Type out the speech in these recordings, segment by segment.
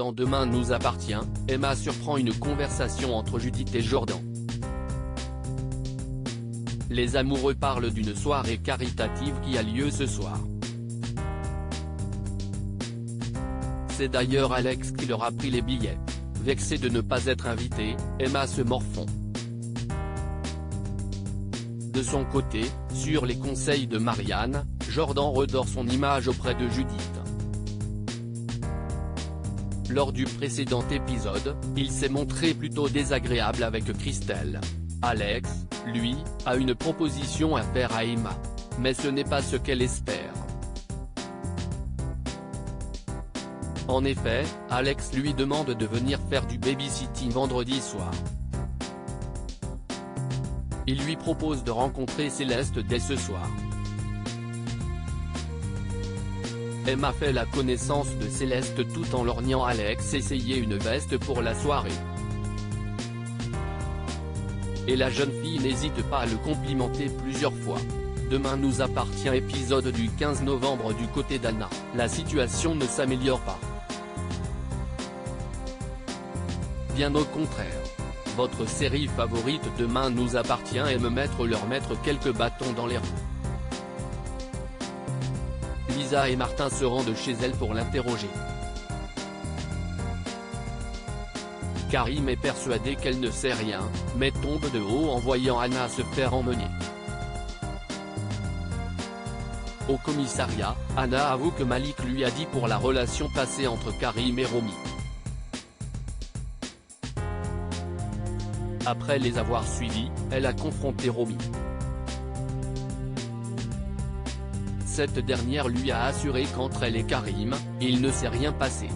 Dans Demain nous appartient, Emma surprend une conversation entre Judith et Jordan. Les amoureux parlent d'une soirée caritative qui a lieu ce soir. C'est d'ailleurs Alex qui leur a pris les billets. Vexée de ne pas être invitée, Emma se morfond. De son côté, sur les conseils de Marianne, Jordan redore son image auprès de Judith. Lors du précédent épisode, il s'est montré plutôt désagréable avec Christelle. Alex, lui, a une proposition à faire à Emma. Mais ce n'est pas ce qu'elle espère. En effet, Alex lui demande de venir faire du babysitting vendredi soir. Il lui propose de rencontrer Céleste dès ce soir. Emma fait la connaissance de Céleste tout en lorgnant Alex essayer une veste pour la soirée. Et la jeune fille n'hésite pas à le complimenter plusieurs fois. Demain nous appartient épisode du 15 novembre. Du côté d'Anna, la situation ne s'améliore pas. Bien au contraire. Votre série favorite Demain nous appartient aime leur mettre quelques bâtons dans les roues. Lisa et Martin se rendent chez elle pour l'interroger. Karim est persuadé qu'elle ne sait rien, mais tombe de haut en voyant Anna se faire emmener. Au commissariat, Anna avoue que Malik lui a dit pour la relation passée entre Karim et Romy. Après les avoir suivis, elle a confronté Romy. Cette dernière lui a assuré qu'entre elle et Karim, il ne s'est rien passé.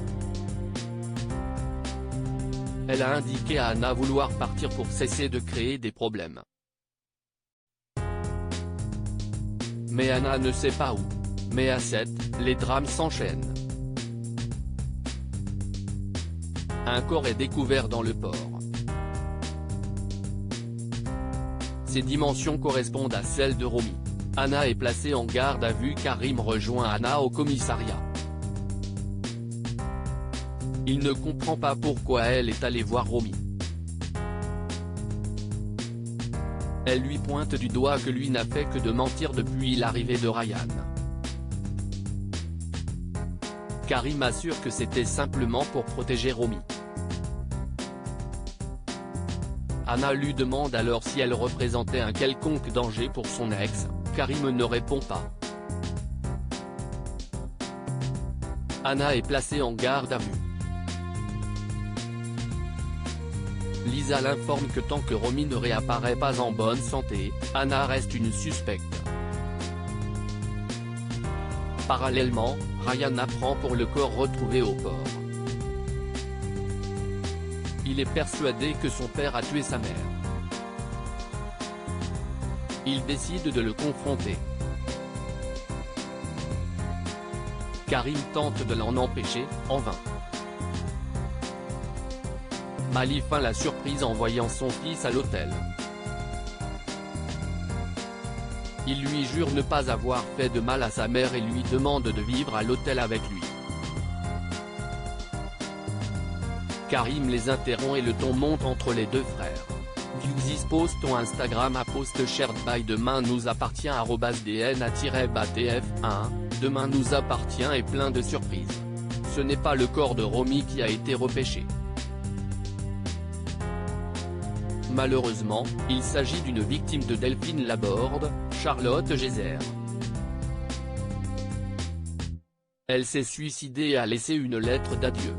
Elle a indiqué à Anna vouloir partir pour cesser de créer des problèmes. Mais Anna ne sait pas où. Mais à 7, les drames s'enchaînent. Un corps est découvert dans le port. Ses dimensions correspondent à celles de Romy. Anna est placée en garde à vue. Karim rejoint Anna au commissariat. Il ne comprend pas pourquoi elle est allée voir Romy. Elle lui pointe du doigt que lui n'a fait que de mentir depuis l'arrivée de Ryan. Karim assure que c'était simplement pour protéger Romy. Anna lui demande alors si elle représentait un quelconque danger pour son ex. Karim ne répond pas. Anna est placée en garde à vue. Lisa l'informe que tant que Romy ne réapparaît pas en bonne santé, Anna reste une suspecte. Parallèlement, Ryan apprend pour le corps retrouvé au port. Il est persuadé que son père a tué sa mère. Il décide de le confronter. Karim tente de l'en empêcher, en vain. Mali feint la surprise en voyant son fils à l'hôtel. Il lui jure ne pas avoir fait de mal à sa mère et lui demande de vivre à l'hôtel avec lui. Karim les interrompt et le ton monte entre les deux frères. View this post on Instagram à post shared by Demain nous appartient @dna-batf1. Demain nous appartient est plein de surprises. Ce n'est pas le corps de Romy qui a été repêché. Malheureusement, il s'agit d'une victime de Delphine Laborde, Charlotte Gézère. Elle s'est suicidée et a laissé une lettre d'adieu.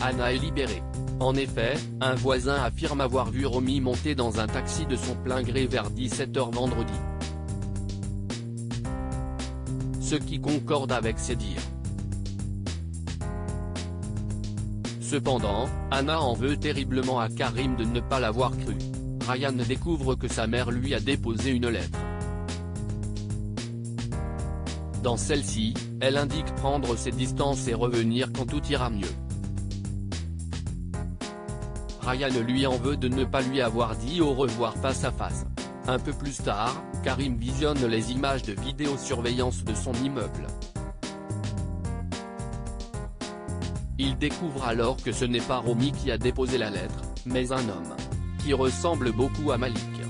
Anna est libérée. En effet, un voisin affirme avoir vu Romy monter dans un taxi de son plein gré vers 17h vendredi. Ce qui concorde avec ses dires. Cependant, Anna en veut terriblement à Karim de ne pas l'avoir cru. Ryan découvre que sa mère lui a déposé une lettre. Dans celle-ci, elle indique prendre ses distances et revenir quand tout ira mieux. Ryan lui en veut de ne pas lui avoir dit au revoir face à face. Un peu plus tard, Karim visionne les images de vidéosurveillance de son immeuble. Il découvre alors que ce n'est pas Romy qui a déposé la lettre, mais un homme qui ressemble beaucoup à Malik.